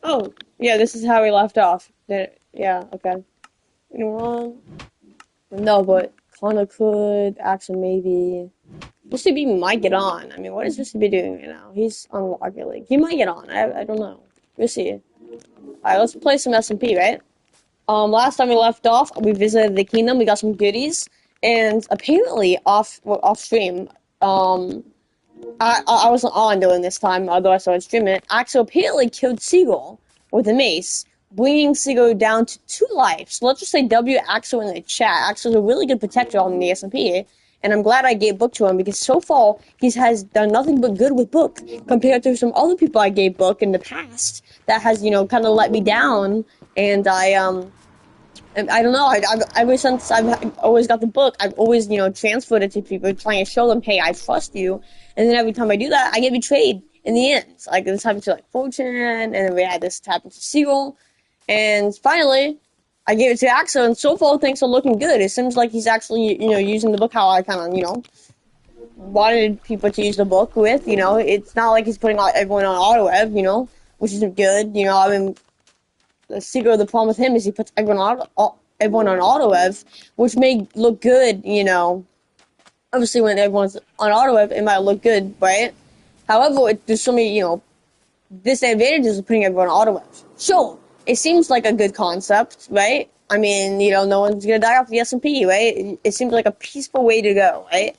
Oh, yeah, this is how we left off. Yeah, okay. Anyone? No, but Connor could, Axel maybe. Mr. B might get on. I mean, what is Mr. B doing right now? He's on Rocket League. He might get on. I don't know. We'll see. Alright, let's play some SMP, right? Last time we left off, we visited the kingdom. We got some goodies, and apparently off stream, I wasn't on during this time, although I started streaming it. Axel apparently killed Seagull with a mace, bringing Seagull down to 2 lives. So let's just say W Axel in the chat. Axel's a really good protector on the SMP, and I'm glad I gave Book to him because so far he has done nothing but good with Book compared to some other people I gave Book in the past that has, kind of let me down. And I don't know. Ever since I've always got the book, I've always, transferred it to people, trying to show them, hey, I trust you. And then every time I do that, I get betrayed in the end. Like this happened to Fortune, and then we had this happen to Seagull, and finally, I gave it to Axel, and so far things are looking good. It seems like he's actually, using the book how I kind of, wanted people to use the book with. It's not like he's putting everyone on auto rev, which isn't good. I mean, the problem with him is he puts everyone on auto rev, which may look good, Obviously, when everyone's on auto rev, it might look good, right? However, there's so many, disadvantages of putting everyone on auto rev. Sure, it seems like a good concept, right? I mean, no one's gonna die off the SMP, right? It seems like a peaceful way to go, right?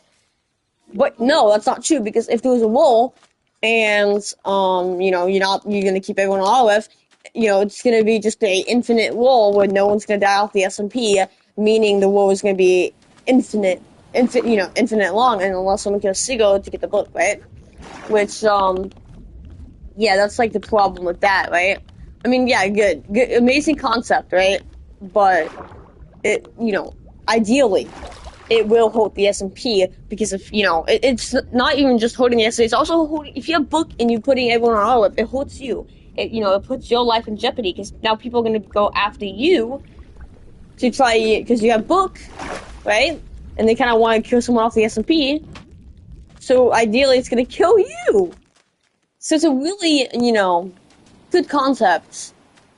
But no, that's not true because if there was a wall and you're gonna keep everyone on Olive, it's gonna be just a infinite wall where no one's gonna die off the SMP, meaning the wall is gonna be infinite long, and unless someone kills Seagull to get the book, right? Which yeah, that's like the problem with that, right? I mean, yeah, good, amazing concept, right? But it, ideally, it will hold the SMP because if it's not even just holding the SMP, it's also holding. If you have book and you're putting everyone on Olive, it holds you. It puts your life in jeopardy because now people are going to go after you to try because you have book, right? And they kind of want to kill someone off the SMP. So ideally, it's going to kill you. So it's a really good concept,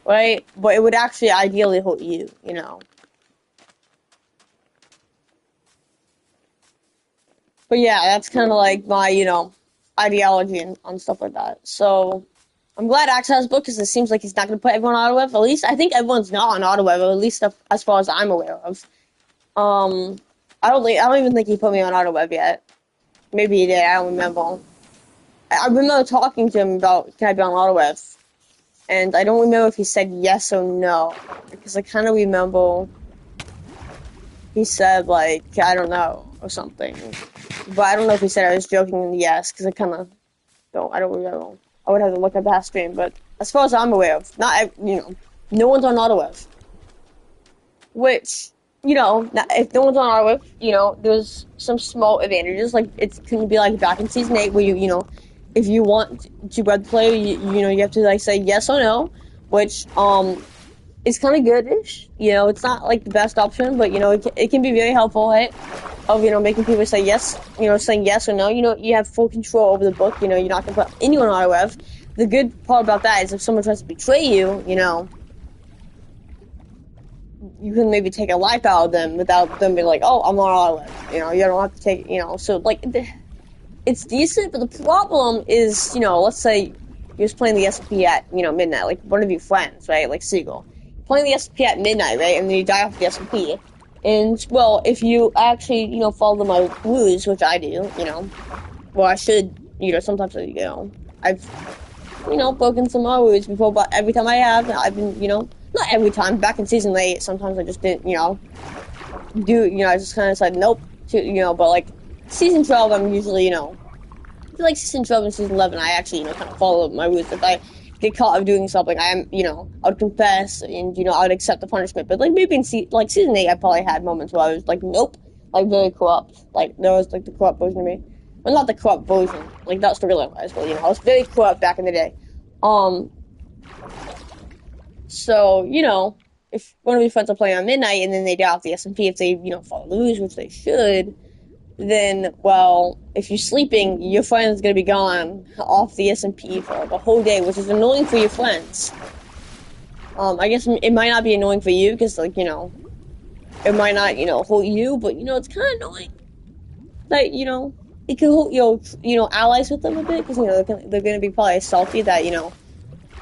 right? But it would actually ideally hold you. But yeah, that's kind of like my, ideology on stuff like that. So I'm glad Axe has a book because it seems like he's not going to put everyone on auto web. At least I think everyone's not on auto web, at least as far as I'm aware of. Um, I don't even think he put me on auto web yet. Maybe he did. I don't remember. I remember talking to him about can I be on auto web, and I don't remember if he said yes or no because I kind of remember he said like I don't know or something. But I don't know if he said I was joking yes, because I kind of I don't remember. I would have to look at the stream, but as far as I'm aware of, not, no one's on AutoWeb. Which, if no one's on AutoWeb, there's some small advantages, like, it can be like back in Season 8, where if you want to web play, you have to, like, say yes or no, which, it's kind of goodish. It's not like the best option, but it can be very helpful, right? Of making people say yes, saying yes or no. You have full control over the book. You're not gonna put anyone on a rev. The good part about that is if someone tries to betray you, you can maybe take a life out of them without them being like, oh, I'm on auto rev. You don't have to take, so like it's decent, but the problem is, let's say you're just playing the SP at midnight, like one of your friends, right, like Seagull playing the SP at midnight, right? And then you die off the SP. And, well, if you actually, follow my rules, which I do, well, I should, sometimes I do. I've, broken some more rules before, but every time I have, I've been, not every time, back in Season 8, sometimes I just didn't, I just kind of said nope, to, but, like, Season 12, I'm usually, I feel like Season 12 and Season 11, I actually, kind of follow my rules. If I get caught of doing something, I would confess and, I would accept the punishment. But, like, maybe in Season 8, I probably had moments where I was like, nope, like, very corrupt. Like, there was, like, the corrupt version of me. Well, not the corrupt version. Like, that's the real one, but, I was very corrupt back in the day. So, if one of your friends are playing on midnight and then they die off the SMP, if they, follow the rules, which they should, then, well, if you're sleeping, your friend's gonna be gone off the SMP for the whole day, which is annoying for your friends. I guess it might not be annoying for you because, like, it might not, hold you, but it's kind of annoying that it can hold allies with them a bit because they're gonna be probably salty that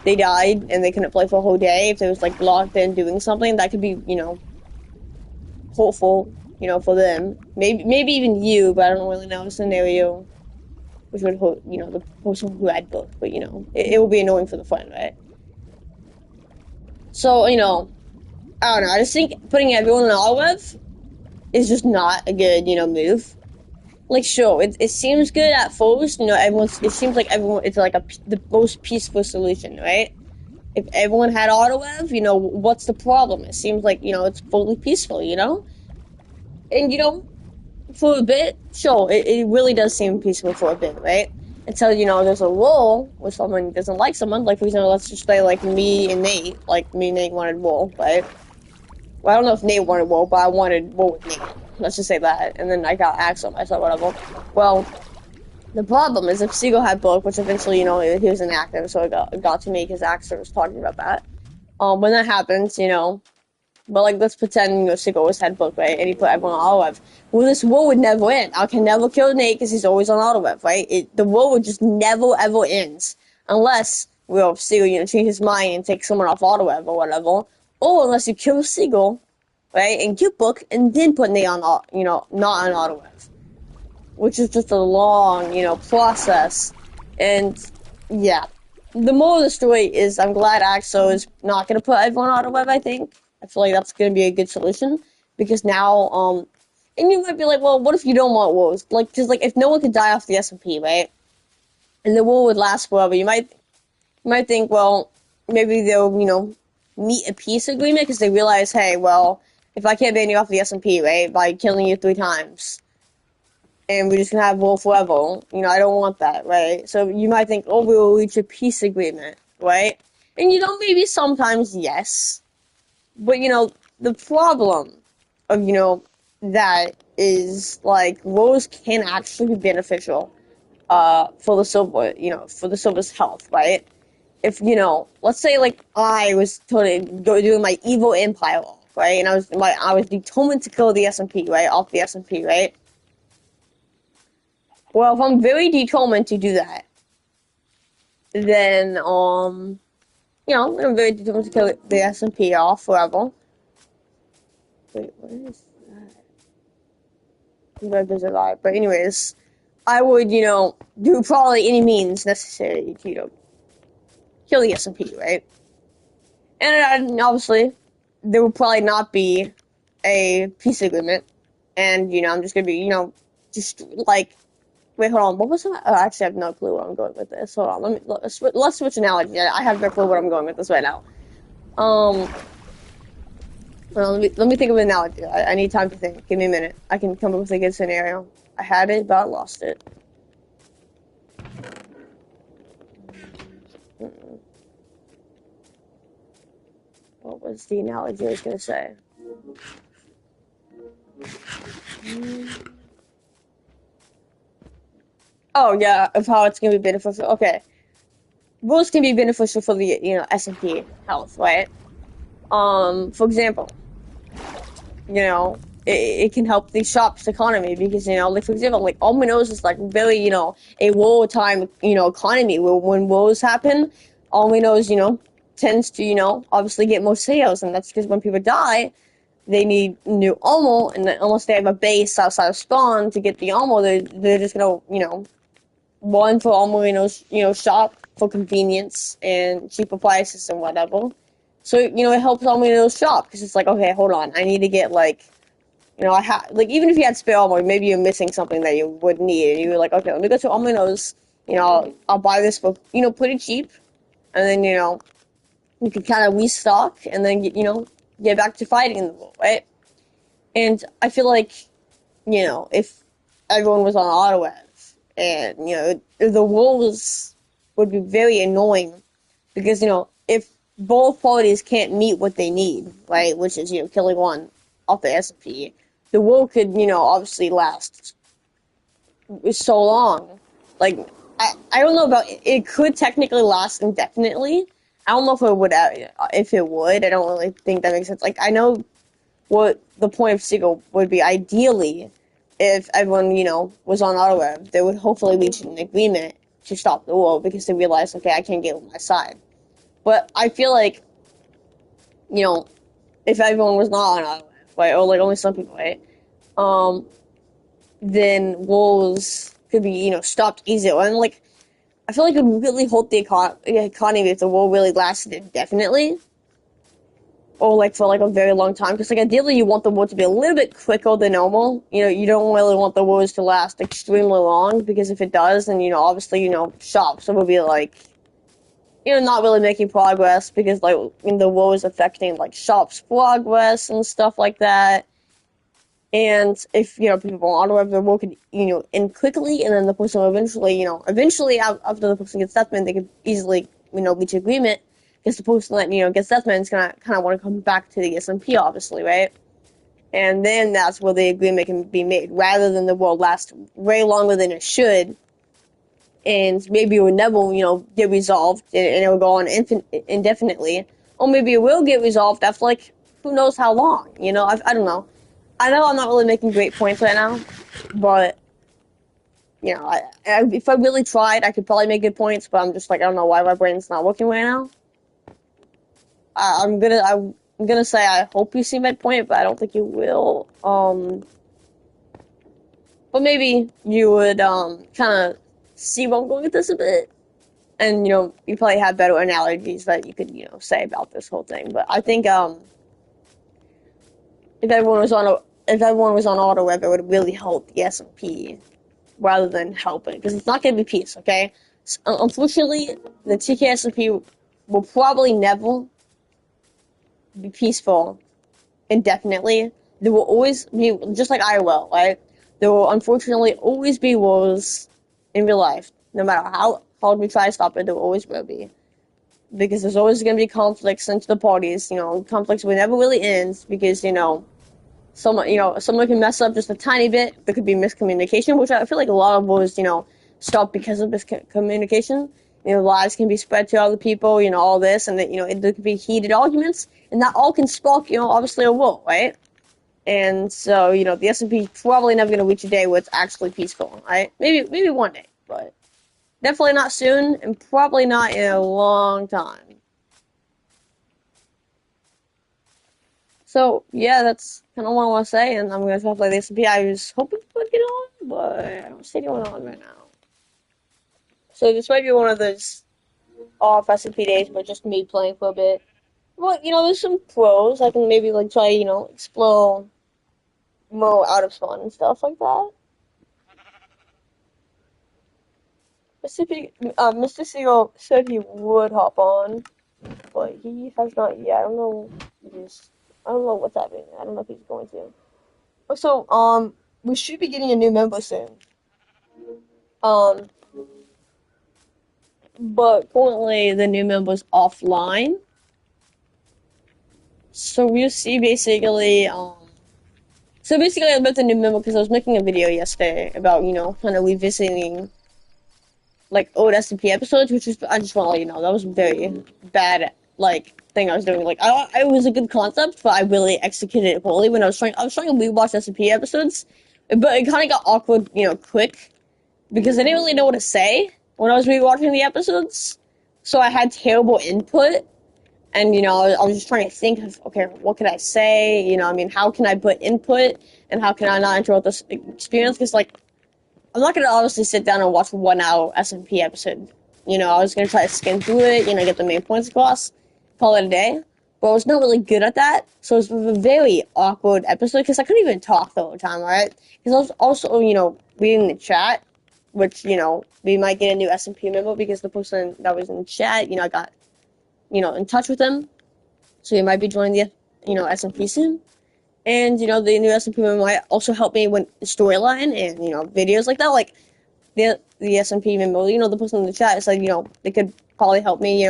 they died and they couldn't play for a whole day. If they was like locked in doing something, that could be hopeful for them. Maybe even you, but I don't really know a scenario which would hold the person who had both. But it will be annoying for the friend, right? So I don't know. I just think putting everyone in auto rev is just not a good move. Like, sure, it seems good at first. It seems like everyone. It's like the most peaceful solution, right? If everyone had auto rev, what's the problem? It seems like it's fully peaceful, and for a bit, sure, it really does seem peaceful for a bit, right? Until there's a war where someone doesn't like someone. Like, for example, let's just say like me and Nate. Like, me and Nate wanted war, right? Well, I don't know if Nate wanted war, but I wanted war with Nate. Let's just say that. And then I got Axel. I thought, whatever. Well, the problem is if Seagull had book, which eventually, he was inactive, so it got to me because Axel was talking about that. When that happens, but like let's pretend Seagull was head book, right? And he put everyone on auto rev. Well, this war would never end. I can never kill Nate because he's always on auto rev, right? The war would just never ever ends unless Seagull change his mind and take someone off auto rev or whatever, or unless you kill Seagull, right, and get book and then put Nate on not on auto rev, which is just a long process. And yeah, the moral of the story is I'm glad Axo is not going to put everyone on auto rev. I think. I feel like that's going to be a good solution because now, and you might be like, well, what if you don't want wars? Like, just like if no one could die off the SMP, right? And the war would last forever, you might think, well, maybe they'll, meet a peace agreement because they realize, hey, well, if I can't ban you off the SMP, right, by killing you 3 times, and we're just gonna have war forever, I don't want that, right? So you might think, oh, we'll reach a peace agreement, right? And maybe sometimes yes. But, the problem of, that is, like, wars can actually be beneficial, for the silver, for the silver's health, right? If, let's say, like, I was totally doing my evil empire off, right? And I was determined to kill the SMP, right? Off the SMP, right? Well, if I'm very determined to do that, then, I'm very determined to kill the SMP off forever. Wait, what is that? Red Desert Live. But anyways, I would, do probably any means necessary to, kill the SMP, right? And obviously, there would probably not be a peace agreement. And, I'm just gonna be, just like, wait, hold on, what was that? Oh, actually, I have no clue where I'm going with this. Hold on, let's switch analogy. I have no clue where I'm going with this right now. Well, let me think of an analogy. I need time to think. Give me a minute. I can come up with a good scenario. I had it, but I lost it. What was the analogy I was going to say? Oh, yeah, of how it's going to be beneficial. Okay. Rules can be beneficial for the, SMP health, right? For example, it can help the shop's economy because, like, for example, like, Alminos is, like, very, a wartime, economy where when wars happen, Alminos, tends to, obviously get more sales, and that's because when people die, they need new armor, and unless they have a base outside of spawn to get the armor, they're just gonna, run for Alminos, shop for convenience and cheaper prices and whatever. So, it helps Alminos shop because it's like, okay, hold on, I need to get, like, like, even if you had spare armor, maybe you're missing something that you would need, and you're like, okay, let me go to Alminos, I'll buy this for, pretty cheap, and then, you can kind of restock, and then, get back to fighting in the war, right? And I feel like, if everyone was on auto rev, and, the wars would be very annoying, because, if both parties can't meet what they need, right, which is, killing one off the SMP, the war could, obviously last is so long. Like, I don't know about it. It could technically last indefinitely. I don't know if it would. If it would, I don't really think that makes sense. Like, I know what the point of Siegel would be ideally if everyone, was on AutoWeb. They would hopefully reach an agreement to stop the war because they realize, okay, I can't get on my side. But I feel like, you know, if everyone was not on AutoWeb, right, or like only some people, right, um, then wars could be, stopped easier. And like, I feel like it would really hold the economy if the war really lasted indefinitely, or like for like a very long time. Because like ideally, you want the war to be a little bit quicker than normal. You don't really want the wars to last extremely long because if it does, then obviously shops will be like not really making progress because like the war is affecting like shops' progress and stuff like that. And if people on AutoWeb, the war could end quickly, and then the person will eventually after the person gets deathman, they could easily reach agreement because the person that gets deathman is gonna kind of want to come back to the SMP, obviously, right? And then that's where the agreement can be made, rather than the war last way longer than it should, and maybe it would never get resolved, and it will go on indefinitely, or maybe it will get resolved after like who knows how long. I don't know. I know I'm not really making great points right now, but if I really tried, I could probably make good points. But I'm just like I don't know why my brain's not working right now. I'm gonna say I hope you see my point, but I don't think you will. But maybe you would kind of see where I'm going with this a bit, and you probably have better analogies that you could say about this whole thing. But I think if everyone was on AutoWeb, it would really help the SMP rather than help it, because it's not going to be peace, okay? Unfortunately, the TK SMP will probably never be peaceful indefinitely. There will always be, just like IRL, right? There will unfortunately always be wars in real life. No matter how hard we try to stop it, there always will be. Because there's always going to be conflicts into the parties. Conflicts will never really end because, someone can mess up just a tiny bit. There could be miscommunication, which I feel like a lot of wars, stop because of miscommunication. Lies can be spread to other people, all this, and that, there could be heated arguments, and that all can spark, obviously a war, right? And so, the SMP probably never going to reach a day where it's actually peaceful, right? Maybe one day, but definitely not soon, and probably not in a long time. So, yeah, that's kind of what I want to say, and I'm going to talk like the SMP. I was hoping to get on, but I don't see anyone on right now. So this might be one of those off SMP days, but just me playing for a bit. Well, there's some pros. I can maybe, like, try, explore more out of spawn and stuff like that. Mr. Seagull said he would hop on, but he has not yet. I don't know. I don't know what's happening. I don't know if he's going to. Also, we should be getting a new member soon. Um, but currently the new member's offline. So we'll see basically, so basically I met the new member because I was making a video yesterday about, kind of revisiting, like, old SMP episodes, which is, I just want to let you know, that was very bad, like, thing I was doing. Like, it was a good concept, but I really executed it poorly when I was trying to rewatch SMP episodes, but it kind of got awkward, quick, because I didn't really know what to say when I was rewatching the episodes, so I had terrible input. And, I was just trying to think of, okay, what could I say? How can I put input? And how can I not interrupt this experience? Because, like, I'm not going to obviously sit down and watch 1 hour SMP episode. I was going to try to skim through it, get the main points across, call it a day. But I was not really good at that. So it was a very awkward episode because I couldn't even talk the whole time, alright? Because I was also, reading the chat, which, we might get a new SMP member because the person that was in the chat, I got in touch with them. So you might be joining the, SMP soon. And, the new SMP member might also help me with storyline and, videos like that. Like, the SMP member, the person in the chat, it's like, they could probably help me,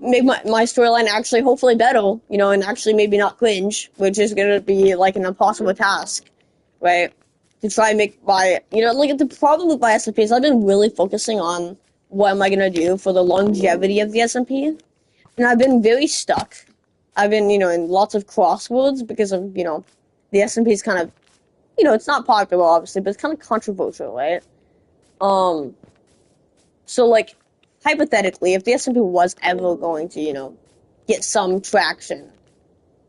make my storyline actually hopefully better, and actually maybe not cringe, which is going to be, like, an impossible task, right? to try and make my, like the problem with my S&P is I've been really focusing on what am I gonna do for the longevity of the S&P, and I've been very stuck. I've been, in lots of crossroads because of, the S&P is kind of, it's not popular obviously, but it's kind of controversial, right? Um, so like hypothetically, if the S&P was ever going to, get some traction,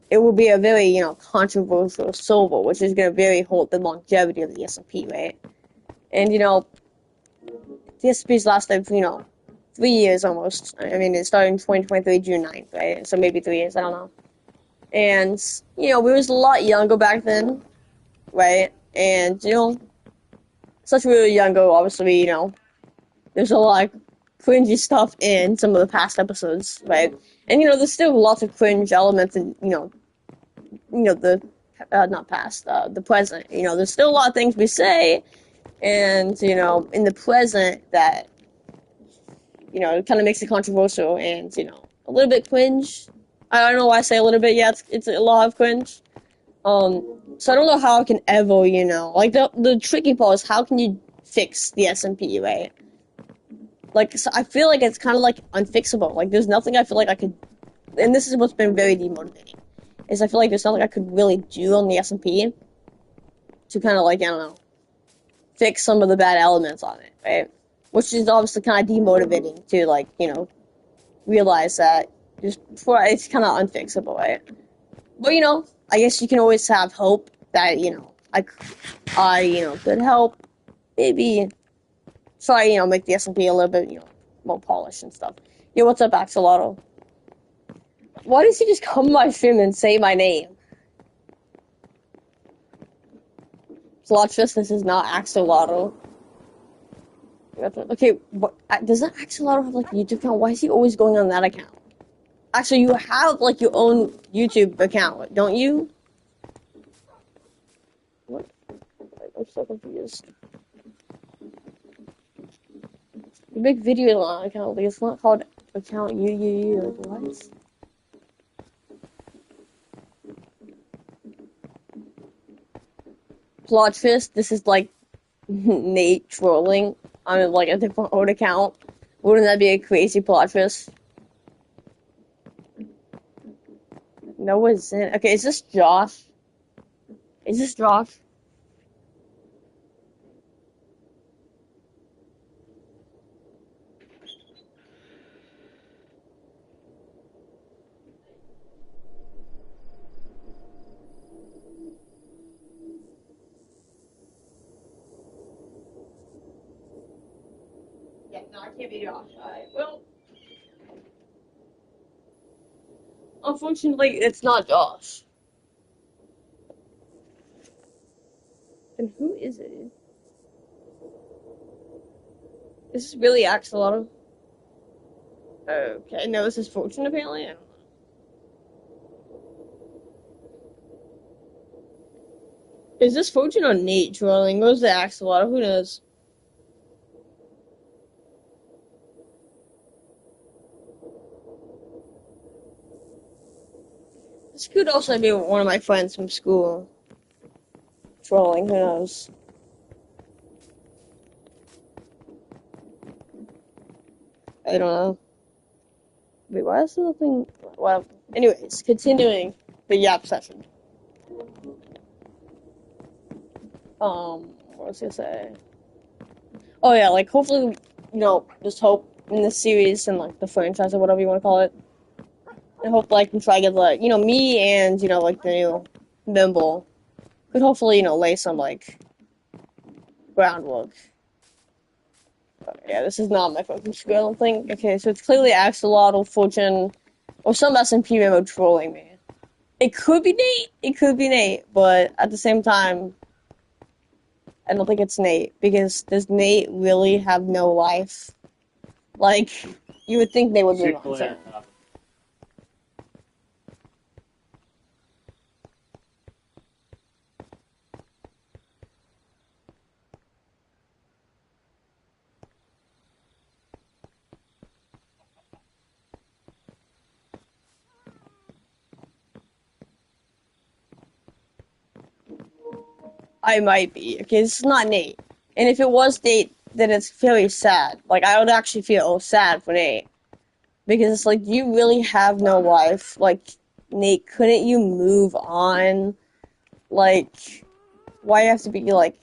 it will be a very, controversial silver, which is going to very hold the longevity of the S&P, right? And, the S&P's lasted, 3 years almost. I mean, it started in 2023, June 9th, right? So maybe 3 years, I don't know. And, we was a lot younger back then, right? And, such we were younger, obviously, there's a lot of cringy stuff in some of the past episodes, right? And, there's still lots of cringe elements in, the not past, the present. There's still a lot of things we say, and in the present that it kind of makes it controversial and a little bit cringe. I don't know why I say a little bit. Yeah, it's a lot of cringe. So I don't know how I can ever, like the tricky part is how can you fix the S&P, right? Like, so I feel like it's kind of like unfixable. Like, there's nothing I feel like I could, and this is what's been very demotivating, is I feel like there's nothing I could really do on the S&P to kind of like, I don't know, fix some of the bad elements on it, right? Which is obviously kind of demotivating to like, realize that it's kind of unfixable, right? But I guess you can always have hope that I could help maybe try make the S&P a little bit more polished and stuff. Yo, what's up, Axolotl? Why does he just come to my stream and say my name? Slotchfist, this is not Axolotl. Okay, but doesn't Axolotl have like a YouTube account? Why is he always going on that account? Actually, you have like your own YouTube account, don't you? What? I'm so confused. You make videos on account, like it's not called account you. Like what? Plotfist, this is like Nate trolling on like a different old account. Wouldn't that be a crazy Plotfist? No, it's in. Okay, is this Josh? Is this Josh? Yeah, no, I can't be Josh. Alright, well, unfortunately, it's not Josh. Then who is it? Is this really Axolotl? Okay, no, this is Fortune apparently. I don't know. Is this Fortune or Nate trolling? Where's the Axolotl? Who knows? This could also be one of my friends from school trolling. Who knows? I don't know. Wait, why is there nothing? Well, anyways, continuing the Yap session. What was I gonna say? Oh yeah, like hopefully, just hope in this series and like the franchise or whatever you want to call it. I hope like we try to get like me and like the new Bimble could hopefully lay some like groundwork. But, yeah, this is not my fucking school. I don't think. Okay, so it's clearly Axolotl, Fortune, or some S&P member trolling me. It could be Nate. It could be Nate, but at the same time, I don't think it's Nate because does Nate really have no life? Like you would think they would be on. So. I might be, because it's not Nate. And if it was Nate, then it's very sad. Like, I would actually feel sad for Nate. Because it's like, you really have no life. Like, Nate, couldn't you move on? Like, why you have to be like,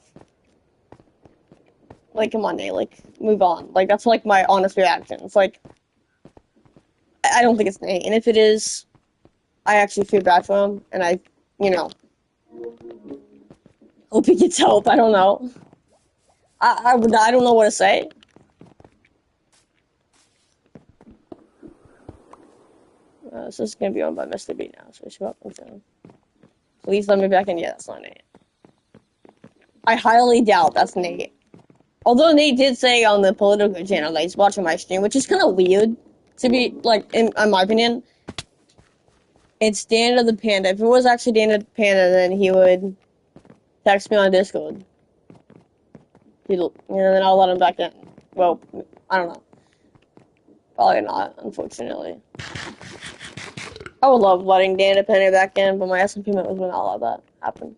come on, Nate, like, move on. Like, that's like my honest reaction. It's like, I don't think it's Nate. And if it is, I actually feel bad for him. And I, you know, hope he gets help. I don't know. I don't know what to say. This is gonna be owned by Mr. B now, so we should go up and down. Please let me back in. Yeah, that's not Nate. I highly doubt that's Nate. Although Nate did say on the political channel that he's watching my stream, which is kind of weird, to be, like, in my opinion. It's Dana the Panda. If it was actually Dana the Panda, then he would text me on Discord. Then I'll let him back in. Well, I don't know. Probably not, unfortunately. I would love letting Dana Panda back in, but my SMP members would not let that happen.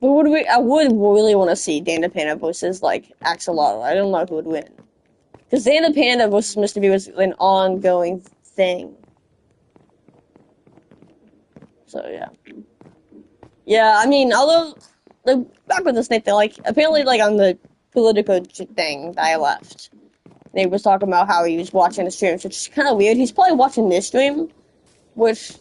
But I would really want to see Dana Panda versus, like, Axolotl. I don't know who would win. Because Dana Panda versus Mr. B was an ongoing thing. So, yeah. Yeah, I mean, although, back with the Snake thing, like, apparently, like, on the political thing that I left, Nate was talking about how he was watching the streams, which is kind of weird. He's probably watching this stream, which,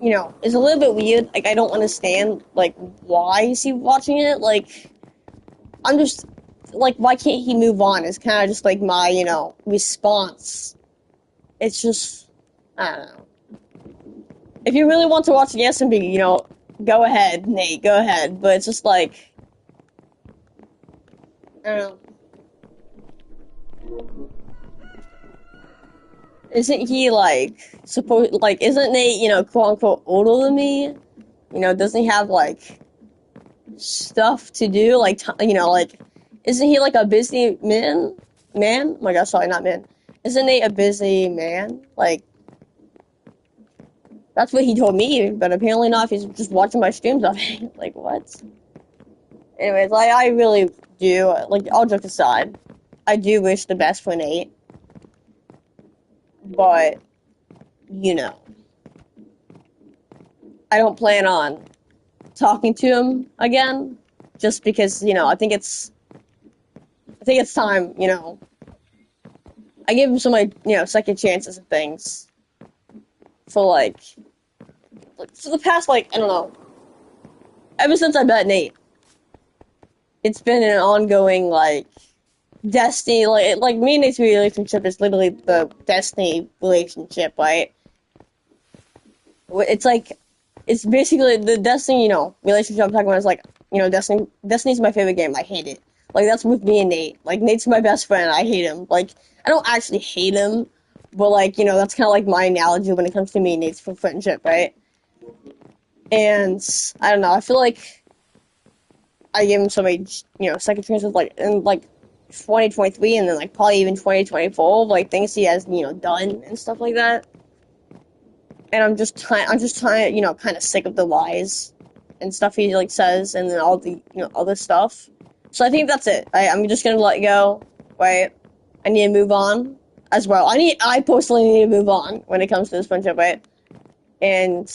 you know, is a little bit weird. Like, I don't understand, like, why is he watching it? Like, I'm just, like, why can't he move on? It's kind of just, like, my, you know, response. It's just, I don't know. If you really want to watch the SMP, you know, go ahead, Nate, go ahead. But it's just, like, I don't know. Isn't he, like, isn't Nate, you know, quote-unquote older than me? You know, doesn't he have, like, stuff to do? Like, you know, like, isn't he, like, a busy man? Oh my gosh, sorry, not man. Isn't Nate a busy man? Like, that's what he told me, but apparently not if he's just watching my streams of it. Like, what? Anyways, I really do, like, all jokes aside, I do wish the best for Nate. But, you know, I don't plan on talking to him again, just because, you know, I think it's time, you know. I give him some, like, you know, second chances and things for, like, for the past, like, I don't know, ever since I met Nate. It's been an ongoing, like, Destiny, like me and Nate's relationship is literally the Destiny relationship, right? It's like, it's basically the Destiny, you know, relationship I'm talking about is like, you know, Destiny's my favorite game. I hate it. Like, that's with me and Nate. Like, Nate's my best friend. I hate him. Like, I don't actually hate him, but, like, you know, that's kind of like my analogy when it comes to me and Nate's for friendship, right? And, I don't know, I feel like I gave him so many, you know, second chances, like, in, like, 2023 and then, like, probably even 2024, like, things he has, you know, done and stuff like that. And I'm just trying, you know, kind of sick of the lies and stuff he, like, says, and then all the, you know, other stuff. So I think that's it. I'm just gonna let it go, right? I need to move on as well. I personally need to move on when it comes to this friendship, right? And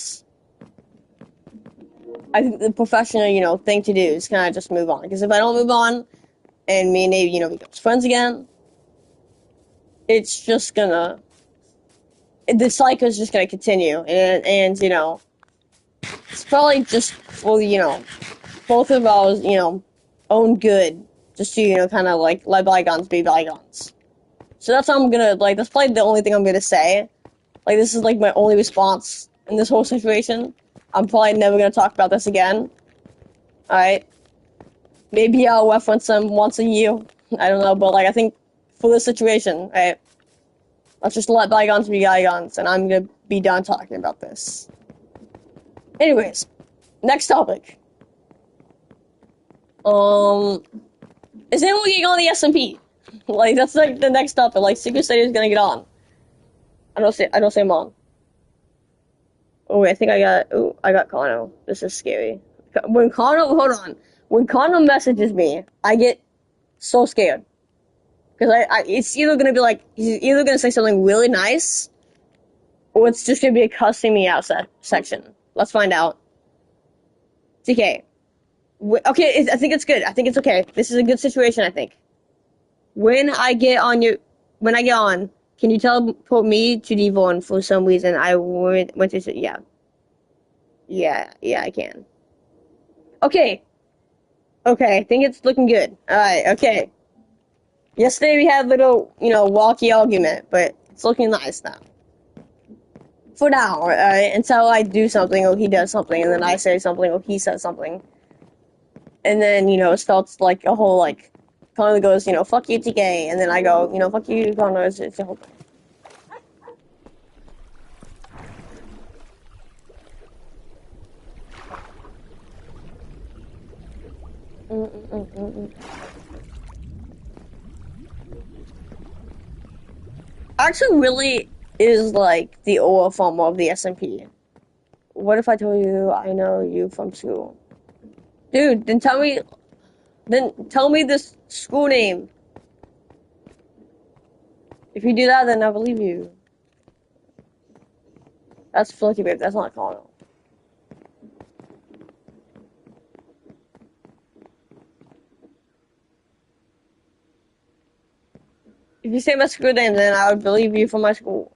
I think the professional, you know, thing to do is kind of just move on. Because if I don't move on, and me and Nate, you know, become friends again, it's just gonna, the cycle is just gonna continue, and you know, it's probably just for, you know, both of our, you know, own good, just to, you know, kind of like let bygones be bygones. So that's how I'm gonna, like, that's probably the only thing I'm gonna say. Like, this is like my only response in this whole situation. I'm probably never gonna talk about this again. Alright? Maybe I'll reference them once a year. I don't know, but, like, I think for this situation, right, let's just let bygones be bygones, and I'm gonna be done talking about this. Anyways, next topic. Is anyone getting on the SMP? Like, that's like the next topic. Like, Secret City is gonna get on. I don't say I'm on. Oh wait, I got Kano. This is scary. When Connor, hold on. When Connor messages me, I get so scared. Because it's either gonna be like, he's either gonna say something really nice, or it's just gonna be a cussing me out section. Let's find out. TK. Okay, I think it's good. I think it's okay. This is a good situation, I think. When I get on, can you teleport me to Devon for some reason? I went to say, yeah. Yeah, I can. Okay. Okay, I think it's looking good. Alright, okay. Yesterday we had a little, walkie argument, but it's looking nice now. For now, alright? Until I do something, or he does something, and then I say something, or he says something. And then, it starts like a whole, like, Connor goes, fuck you, TK, and then I go, fuck you, Connor, it's a whole thing. Actually, really is like the old form of the SMP. What if I told you I know you from school? Dude, then tell me this school name. If you do that, then I believe you. That's Flinky Babe, that's not Connor. If you say my school name, then I would believe you from my school.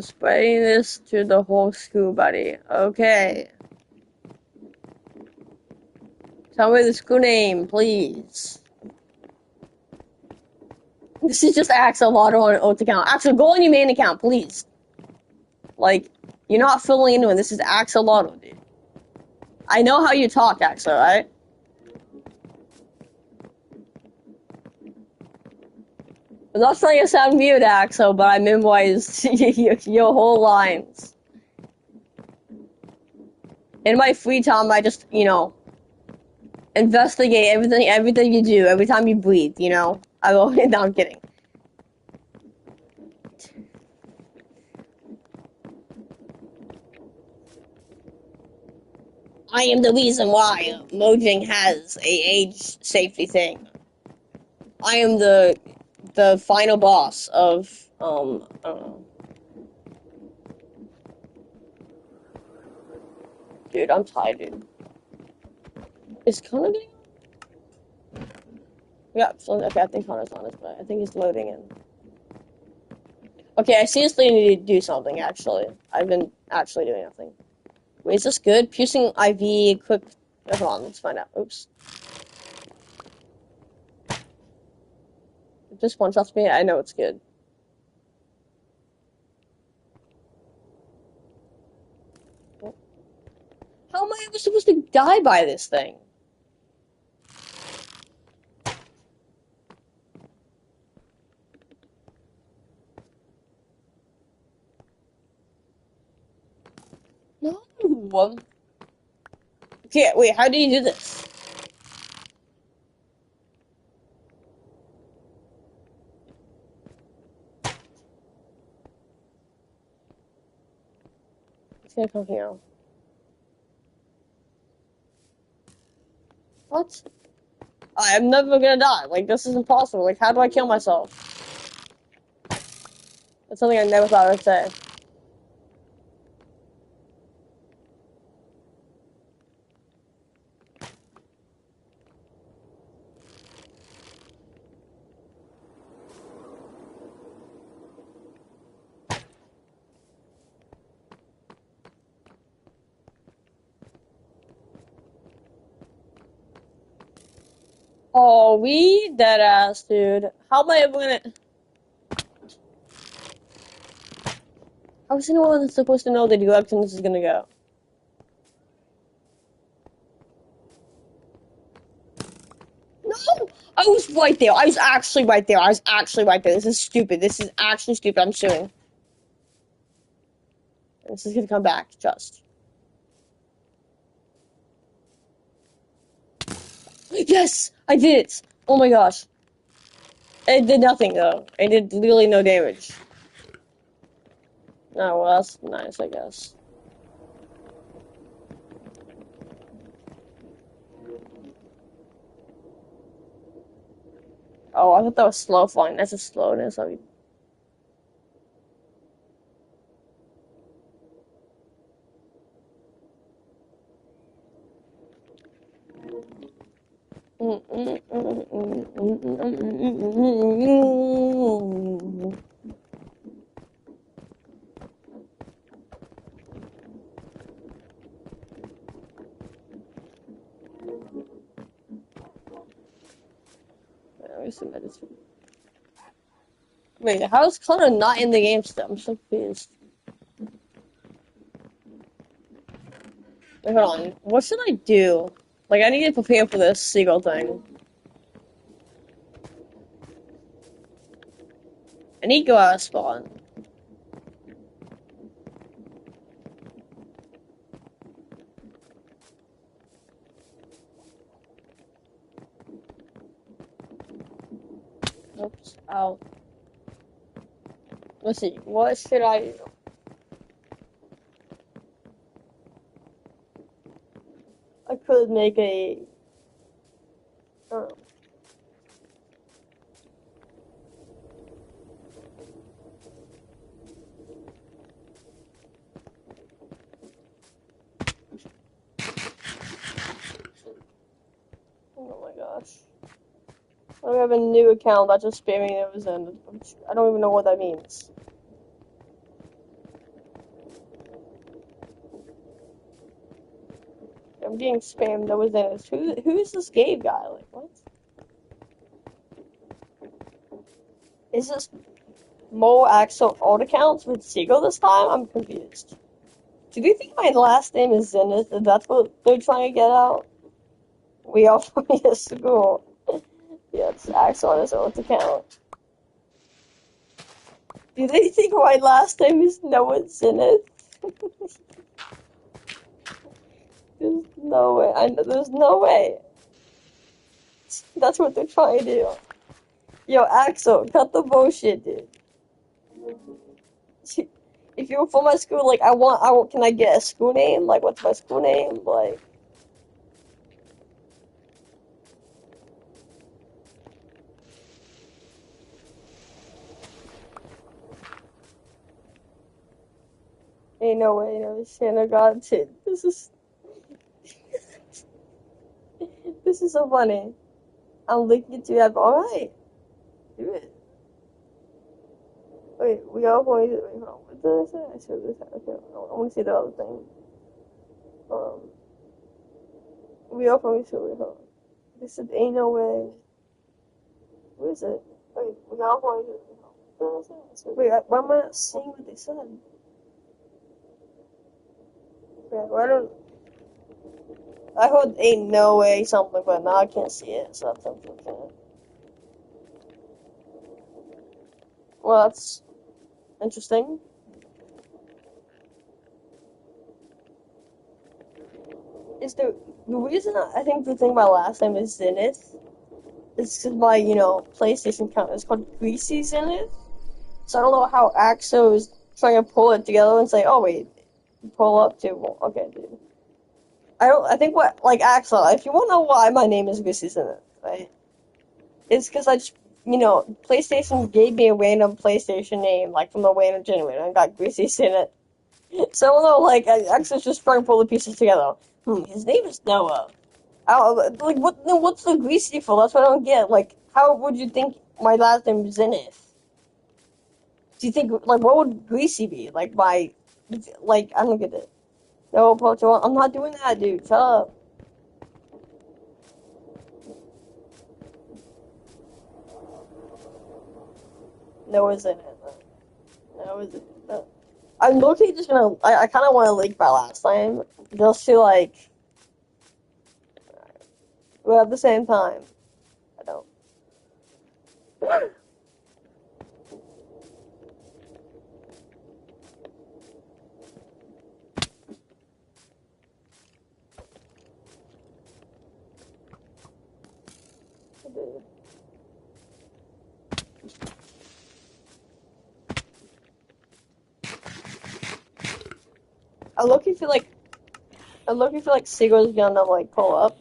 Spreading this to the whole school, buddy. Okay. Tell me the school name, please. This is just Axolotl on old account. Axel, go on your main account, please. Like, you're not filling in when this is Axolotl, dude. I know how you talk, Axel, right? I'm not trying to sound weird, Axel, but I memorized your whole lines. In my free time, I just, investigate everything you do, every time you breathe, I go, no, I'm kidding. I am the reason why Mojang has a age safety thing. I am the final boss of, I don't know. Dude, I'm tired, dude. Is Connor getting on? Yeah, so, okay, I think Connor's on his way. I think he's loading in. Okay, I seriously need to do something, actually. I've been actually doing nothing. Wait, is this good? Piercing IV, quick... Hold on, let's find out. Oops. If this one-shots me, I know it's good. How am I ever supposed to die by this thing? No. Okay, wait, how do you do this? It's gonna come here. What? I'm never gonna die. Like, this is impossible. Like, how do I kill myself? That's something I never thought I'd say. Oh, we dead ass, dude. How am I ever gonna... How is anyone supposed to know the direction this is gonna go? No! I was right there. I was actually right there. This is stupid. This is actually stupid. I'm suing. This is gonna come back, just. Yes! I did it! Oh my gosh. It did nothing though. It did literally no damage. Oh, well, that's nice, I guess. Oh, I thought that was slow flying. That's a slowness. I mean, wait, how is Connor not in the game still? I'm so confused. Wait, hold on. What should I do? Like, I need to prepare for this seagull thing. I need to go out of spawn. Oops. Ow. Let's see. What should I do? I could make a. Oh. Oh my gosh. I have a new account that's just spamming it was in. I don't even know what that means. I'm getting spammed. That was in. Who is this Gabe guy? Like what? Is this Mo Axel old accounts with Seagull this time? I'm confused. Do you think my last name is Zenith? If that's what they're trying to get out? We all from your school. Yeah, it's Axel on his old account. Do they think my last name is Noah Zenith? There's no way. I know there's no way. That's what they're trying to do. Yo, Axel, cut the bullshit, dude. If you're from my school, like, can I get a school name? Like, what's my school name? Like, ain't no way, no Santa God shit. This is so funny. I'm linking to that, alright. Do it. Wait, we all going to, wait, hold on, what did I say? I said this, okay, I want to see the other thing. We all going to, wait, hold on. They said, ain't no way. Where is it? Wait, we all going to, what did I say? Wait, why am I not seeing what they said? Yeah, why don't, I heard ain't no way something, but now I can't see it, so that's unfortunate. Well, that's interesting. Is the reason I think the thing my last name is Zenith is because my, PlayStation account is called Greasy Zenith. So I don't know how Axo is trying to pull it together and say, oh wait, pull up to, well, okay, dude. I think what, like Axel, if you want to know why my name is Greasy Zenith, right? It's because I just, PlayStation gave me a random PlayStation name, like from the random generator, and got Greasy Zenith. So I don't know, like, Axel's just trying to pull the pieces together. His name is Noah. Like, what's the greasy for? That's what I don't get. Like, how would you think my last name is Zenith? Do you think, like, what would greasy be? Like, I don't get it. No, Pocho, I'm not doing that, dude. Shut up. No, Zenith. No, Zenith. No. I'm literally just gonna, I kind of want to leak my last name, just to, like, but at the same time, I don't. I look feel like I look feel like Seagull's gonna like pull up.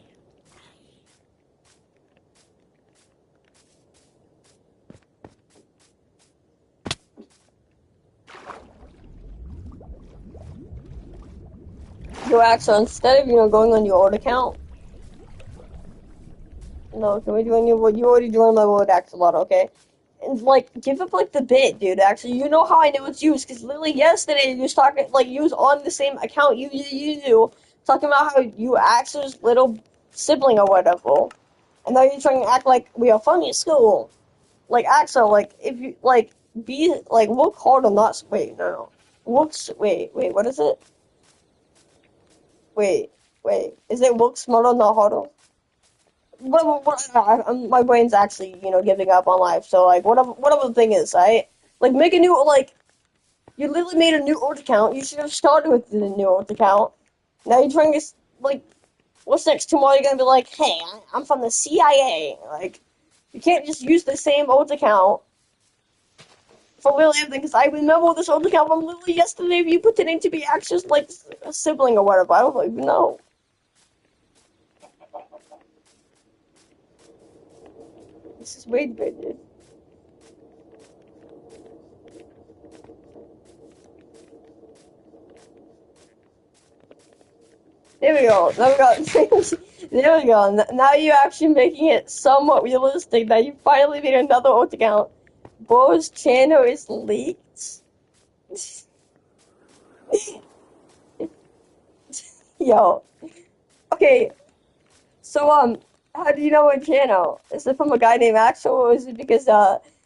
Yo, Axel, instead of going on your old account, no, can we do a new one? You already joined my old Axolot, okay? And like, give up like the bit, dude. Actually, you know how I know it's used because literally yesterday you was talking like you was on the same account you do talking about how you Axel's little sibling or whatever, and now you're trying to act like we are funny at school. Like Axel, like if you like be like work hard or not. Wait, no. Wait. What is it? Wait, wait. Is it work smarter, not harder? My brain's actually, giving up on life. So like, whatever the thing is, right? Like, make a new like. You literally made a new alt account. You should have started with the new alt account. Now you're trying to like, what's next? Tomorrow you're gonna be like, hey, I'm from the CIA. Like, you can't just use the same alt account for literally everything. Because I remember this alt account from literally yesterday. If you pretending to be actually like a sibling or whatever, I don't even know. This is weird, dude. There we go. Now we got. There we go. Now you're actually making it somewhat realistic that you finally made another alt account. Bo's channel is leaked. Yo. Okay. So how do you know what channel? Is it from a guy named Axel, or is it because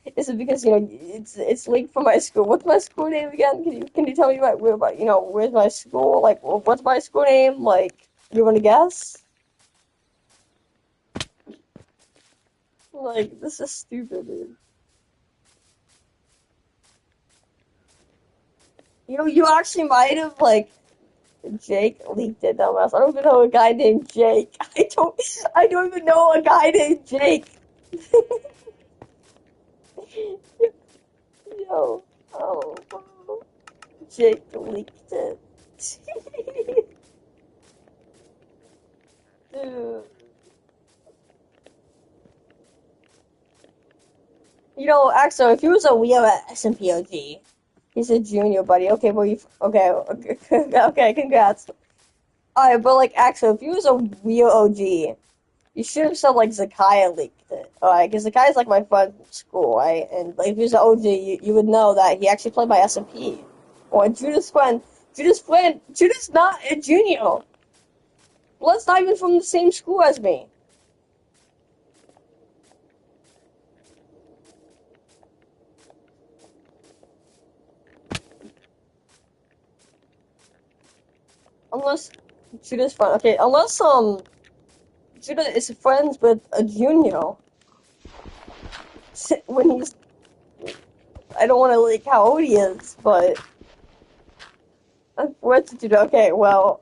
it's linked from my school? What's my school name again? Can you tell me where's my school? Like, what's my school name? Like, you want to guess? Like, this is stupid, dude. You actually might have like Jake leaked it, dumbass. I don't even know a guy named Jake. I don't even know a guy named Jake. Yo, oh, Jake leaked it. Dude. Axel, if he was a Leo at SMPOG, he's a junior, buddy. Okay, well, okay, okay, congrats. Alright, but like, Axel, if he was a real OG, you should have said like Zakiya leaked it. Alright, because Zakaya's like my friend from school, right? And like, if he was an OG, you would know that he actually played by SMP. Or Judah's not a junior. Blood's not even from the same school as me. Unless Judah's friend. Okay, unless Judah is friends with a junior when he's. I don't want to leak how old he is, but what's Judah? Okay, well,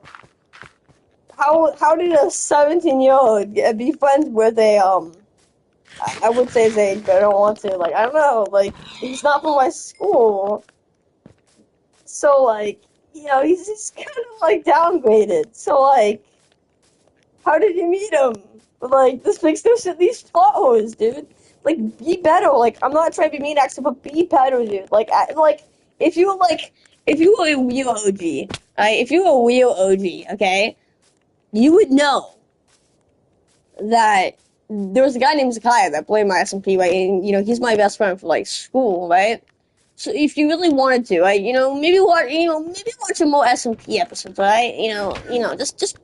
how did a 17-year-old be friends with a I would say his age, but I don't want to. Like, I don't know. Like, he's not from my school, so like, he's just kind of like downgraded. So like, how did you meet him? Like, this makes no sense. These plot holes, dude. Like, be better. Like, I'm not trying to be mean, actually, but be better, dude. Like, if you were a real OG, right? If you were a real OG, okay, you would know that there was a guy named Zakiya that played my SMP, right? And he's my best friend for like school, right? So if you really wanted to, right, maybe watch some more SMP episodes, right? Just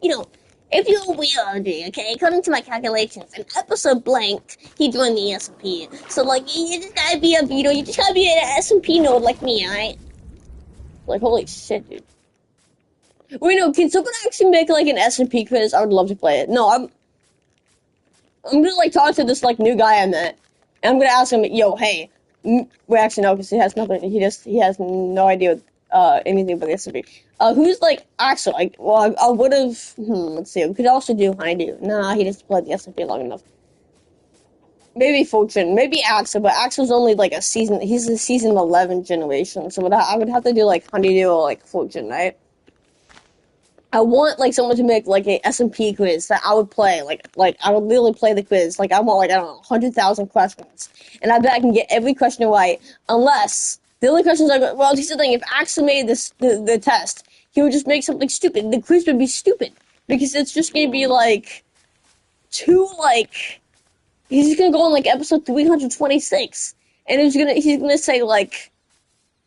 if you're a weird, okay, according to my calculations, an episode blank, he joined the SMP. So like, you just gotta be you just gotta be an SMP node like me, alright? Like, holy shit, dude. Wait, no, can someone actually make like an SMP quiz? I would love to play it. No, I'm gonna like talk to this like new guy I met, and I'm gonna ask him, yo, hey, we actually know because he has nothing. He has no idea anything about the SMP. Who's like actually like? Well, I would have. Let's see. We could also do Honeydew. Nah, he doesn't play the SMP long enough. Maybe Fortune, maybe Axel, but Axel's only like a season. He's a season 11 generation, so I would have to do like Honeydew or like Fortune, right? I want like someone to make like a SMP quiz that I would play. Like I would literally play the quiz. Like I want like I don't know 100,000 questions, and I bet I can get every question right. Unless the only questions I go, well, here's the thing: if Axel made the test, he would just make something stupid. The quiz would be stupid because it's just gonna be like too like he's just gonna go on like episode 326, and he's gonna say like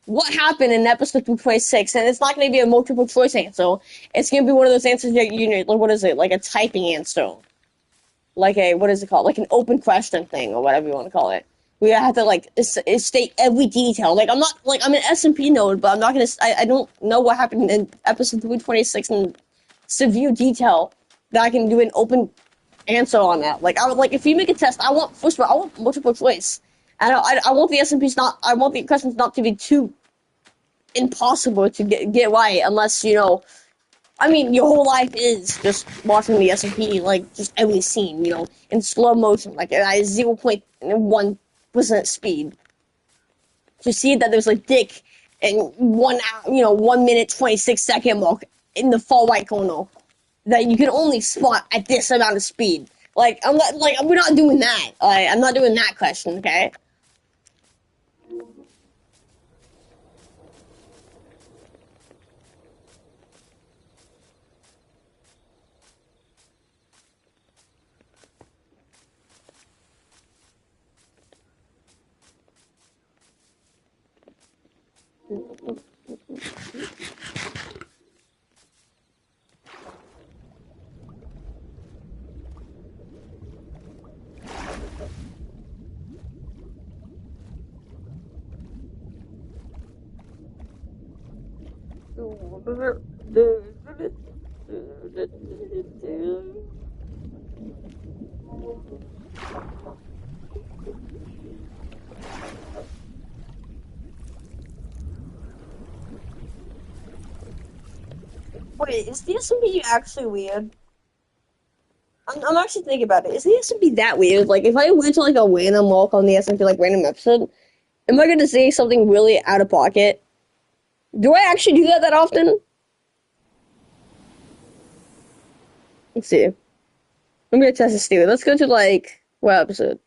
what happened in episode 226, and it's not going to be a multiple choice answer. It's going to be one of those answers that you know, like what is it, like a typing answer, like a what is it called, like an open question thing or whatever you want to call it. We have to like state every detail. Like I'm not like I'm an SMP node, but I'm not gonna. I don't know what happened in episode 326 in severe detail that I can do an open answer on that. Like I would like if you make a test, I want first of all I want multiple choice. I want the SMPs not. I want the questions not to be too impossible to get right unless you know. I mean, your whole life is just watching the SMP, like just every scene, you know, in slow motion, like at 0.1% speed. To see that there's a dick in 1 minute 26 second mark in the far right corner that you can only spot at this amount of speed. Like I'm not like we're not doing that. I'm not doing that question, okay? Wait, is the SMP actually weird? I'm actually thinking about it. Is the SMP that weird? Like, if I went to like a random walk on the SMP, like random episode, am I gonna say something really out of pocket? Do I actually do that often? Let's see. I'm gonna test this theory. Let's go to like what episode?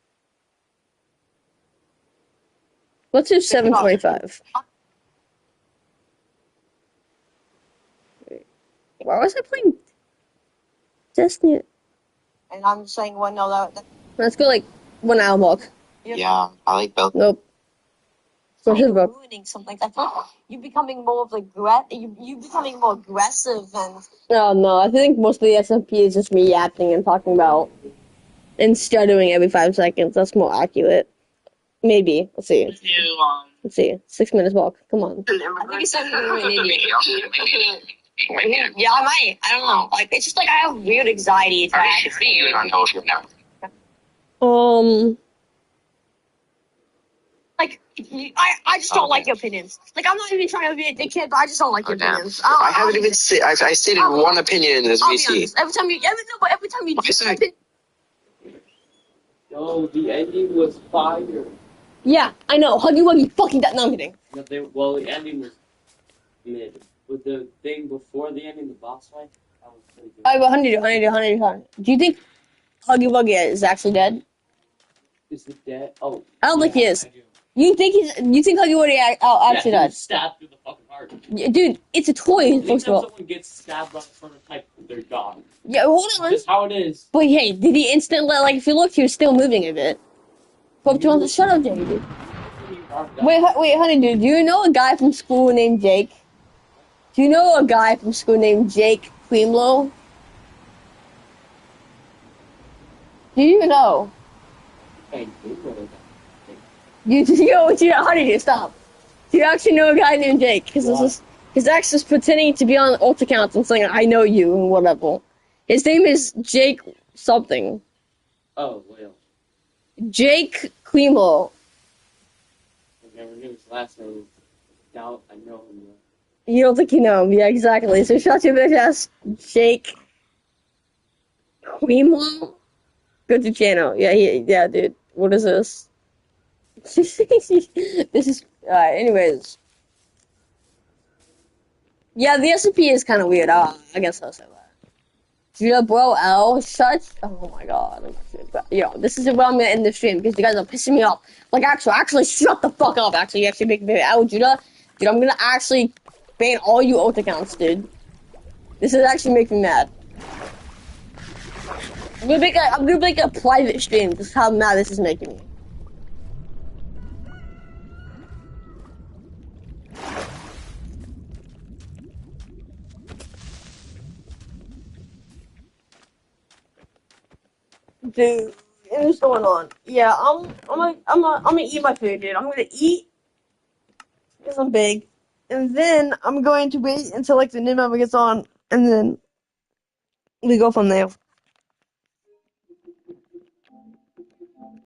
Let's do 725. Why was I playing Destiny? And I'm saying, well, no, that Let's go like 1 hour walk. yeah, I like both. Nope. So Like here's about. ruining something. I think you becoming more of like you becoming more aggressive and No, I think most of the SMP is just me yapping and talking about and stuttering every 5 seconds. That's more accurate. Maybe. Let's see. Let's see. 6 minutes walk. Come on. I think you said you were an idiot. Yeah, I might. I don't know. Like it's just like I have weird anxiety attacks. Um. Like I just don't like your opinions. Like I'm not even trying to be a dickhead, but I just don't like your opinions. I haven't even said. I stated one opinion in this I'll be VC. honest. Every time you I said- No, the ending was fire. Yeah, I know. Huggy Wuggy fucking that. No, I'm kidding. Well, the ending was mid. But the thing before the ending, the boss fight, that was pretty good. Alright, 100. Do you think Huggy Wuggy is actually dead? Is it dead? Oh. I don't think he is. I do. You think Huggy Wuggy actually Yeah, he died? was stabbed through the fucking heart. Yeah, dude, it's a toy, first Anytime of all. someone gets stabbed on the prototype, they're gone. Yeah, hold on. That's how it is. But hey, did he instantly, like, if you look, he was still moving a bit. But shut up, Jake, dude. Wait, honey, dude, do you know a guy from school named Jake? Do you know a guy from school named Jake Quimlo? Do you know? Hey, dude, Honey, dude, stop. Do you actually know a guy named Jake? Because his ex is pretending to be on alt accounts and saying, I know you, and whatever. His name is Jake something. Oh, well. Jake Quimlo. I never knew his last name. Doubt I know him. You don't think you know him? Yeah, exactly. So shut your bitch ass, Jake Quimlo. Go to channel. Yeah, dude. What is this? This is anyways. Yeah, the SMP is kind of weird. I guess I'll say that. Judah, bro, L, shut. Oh my god. Yo, this is where I'm gonna end the stream because you guys are pissing me off. Like, actually, shut the fuck up. Actually, you actually make me L, Judah. Dude, I'm gonna actually ban all you ult accounts, dude. This is actually making me mad. I'm gonna make a private stream. Just how mad this is making me. Dude, what's going on? Yeah, I'm gonna eat my food, dude. I'm gonna eat because I'm big, and then I'm going to wait until like the new member gets on, and then we go from there.